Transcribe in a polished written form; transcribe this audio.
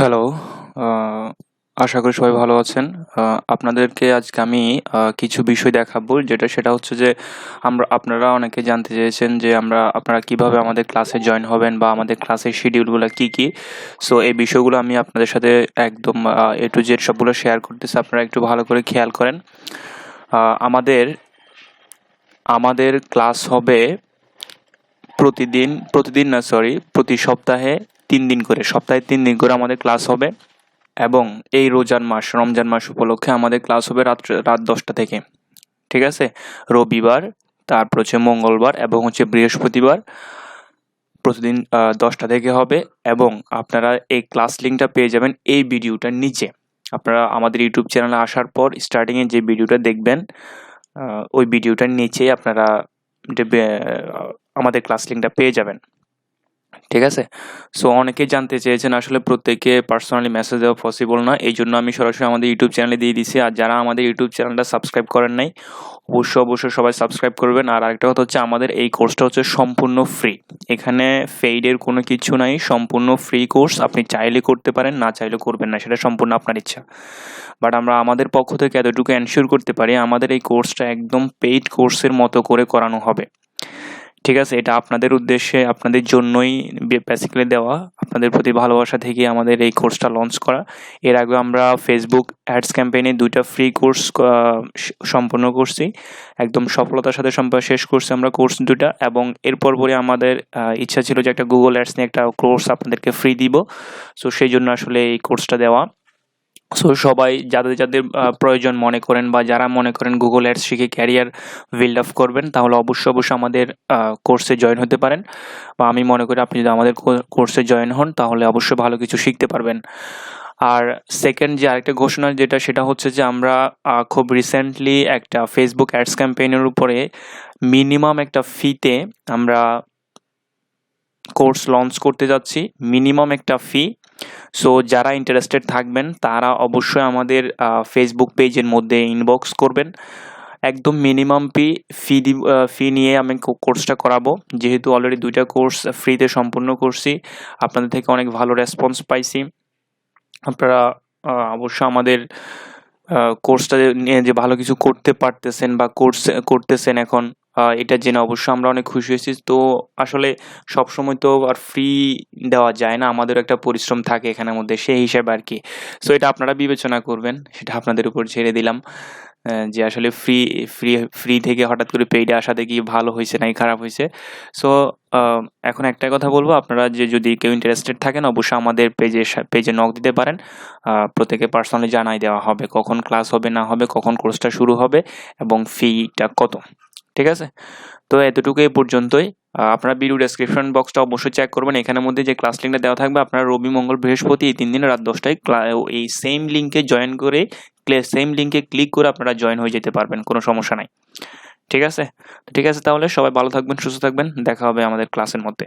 Hello, আশা করি সবাই ভালো আছেন। আপনাদেরকে আজকে আমি কিছু বিষয় দেখাবো, সেটা হচ্ছে যে আপনারা অনেকে জানতে চেয়েছেন যে আপনারা কিভাবে আমাদের ক্লাসে জয়েন হবেন বা আমাদের ক্লাসের শিডিউলগুলো কি। সো এই বিষয়গুলো আমি আপনাদের সাথে একদম A to Z সবগুলো শেয়ার করতেছি। আপনারা একটু ভালো করে খেয়াল করেন। আমাদের ক্লাস হবে প্রতি সপ্তাহে 3 দিন করে। সপ্তাহে 3 দিন করে আমাদের ক্লাস হবে এবং এই রমজান মাস উপলক্ষে আমাদের ক্লাস হবে রাত 10টা থেকে। ঠিক আছে? রবিবার, তারপর হচ্ছে মঙ্গলবার এবং হচ্ছে বৃহস্পতিবার প্রতিদিন 10টা থেকে হবে এবং আপনারা এই ক্লাস লিঙ্কটা পেয়ে যাবেন এই ভিডিওটার নিচে। আপনারা আমাদের ইউটিউব চ্যানেলে আসার পর স্টার্টিংয়ে যে ভিডিওটা দেখবেন, ওই ভিডিওটার নিচেই আপনারা আমাদের ক্লাস লিঙ্কটা পেয়ে যাবেন। ঠিক আছে? সো অনেকেই জানতে চেয়েছেন, আসলে প্রত্যেককে পার্সোনালি মেসেজ দেওয়া পসিবল না, এই জন্য আমি সরাসরি আমাদের ইউটিউব চ্যানেলে দিয়ে দিছি। আর যারা আমাদের ইউটিউব চ্যানেলটা সাবস্ক্রাইব করেন নাই, অবশ্যই সবাই সাবস্ক্রাইব করবেন। আর আরেকটা কথা হচ্ছে, আমাদের এই কোর্সটা হচ্ছে সম্পূর্ণ ফ্রি। এখানে পেইডের কোনো কিছু নাই, সম্পূর্ণ ফ্রি কোর্স। আপনি চাইলে করতে পারেন, না চাইলে করবেন না, সেটা সম্পূর্ণ আপনার ইচ্ছা। বাট আমরা আমাদের পক্ষ থেকে এতটুকু এনশিওর করতে পারি, আমাদের এই কোর্সটা একদম পেইড কোর্সের মতো করে করানো হবে। ঠিক আছে? এটা আপনাদের উদ্দেশ্যে, আপনাদের জন্যই বেসিক্যালি দেওয়া। আপনাদের প্রতি ভালোবাসা থেকে আমাদের এই কোর্সটা লঞ্চ করা। এর আগে আমরা ফেসবুক অ্যাডস ক্যাম্পেইনে 2টা ফ্রি কোর্স সম্পন্ন করছি। একদম সফলতার সাথে শেষ করছি আমরা কোর্স 2টা, এবং এরপর আমাদের ইচ্ছা ছিল যে একটা গুগল অ্যাডস নিয়ে একটা কোর্স আপনাদেরকে ফ্রি দিব। সো সেই জন্য আসলে এই কোর্সটা দেওয়া। সো সবাই যাদের প্রয়োজন মনে করেন বা যারা মনে করেন গুগল অ্যাডস শিখে ক্যারিয়ার বিল্ড আপ করবেন, তাহলে অবশ্যই আমাদের কোর্সে জয়েন হতে পারেন। বা আমি মনে করি আপনি যদি আমাদের কোর্সে জয়েন হন, তাহলে অবশ্যই ভালো কিছু শিখতে পারবেন। আর সেকেন্ড যে আরেকটা ঘোষণা সেটা হচ্ছে যে আমরা খুব রিসেন্টলি একটা ফেসবুক অ্যাডস ক্যাম্পেইনের উপরে মিনিমাম একটা ফিতে আমরা কোর্স লঞ্চ করতে যাচ্ছি। মিনিমাম একটা ফি। সো যারা ইন্টারেস্টেড থাকবেন তারা অবশ্যই আমাদের ফেসবুক পেজের মধ্যে ইনবক্স করবেন। একদম মিনিমাম ফি নিয়ে আমি কোর্সটা করাবো। যেহেতু অলরেডি 2টা কোর্স ফ্রিতে সম্পূর্ণ করছি, আপনাদের থেকে অনেক ভালো রেসপন্স পাইছি। আপনারা অবশ্যই আমাদের কোর্সটা নিয়ে যে ভালো কিছু করতে পারতেছেন বা করতেছেন এখন, এটা জেনে অবশ্যই আমরা অনেক খুশি হয়েছি। তো আসলে সবসময় তো আর ফ্রি দেওয়া যায় না, আমাদের একটা পরিশ্রম থাকে এখানের মধ্যে, সেই হিসাবে আর কি। সো এটা আপনারা বিবেচনা করবেন, সেটা আপনাদের উপর ছেড়ে দিলাম। যে আসলে ফ্রি থেকে হঠাৎ করে পেইডে আসাতে কি ভালো হয়েছে নাকি খারাপ হয়েছে। সো এখন একটা কথা বলবো, আপনারা যদি কেউ ইন্টারেস্টেড থাকেন, অবশ্যই আমাদের পেজে নক দিতে পারেন। প্রত্যেকে পার্সোনালি জানাই দেওয়া হবে কখন ক্লাস হবে না হবে, কখন কোর্সটা শুরু হবে এবং ফিটা কত। ঠিক আছে? তো এতটুকু এই পর্যন্তই। আপনারা ভিডিও ডেসক্রিপশন বক্সটা অবশ্যই চেক করবেন। এখানের মধ্যে যে ক্লাস লিঙ্কটা দেওয়া থাকবে, আপনারা রবি, মঙ্গল, বৃহস্পতি এই 3 দিন রাত 10টায় এই সেম লিঙ্কে জয়েন করে সেম লিঙ্কে ক্লিক করে আপনারা জয়েন হয়ে যেতে পারবেন, কোনো সমস্যা নাই। ঠিক আছে? তাহলে সবাই ভালো থাকবেন, সুস্থ থাকবেন। দেখা হবে আমাদের ক্লাসের মধ্যে।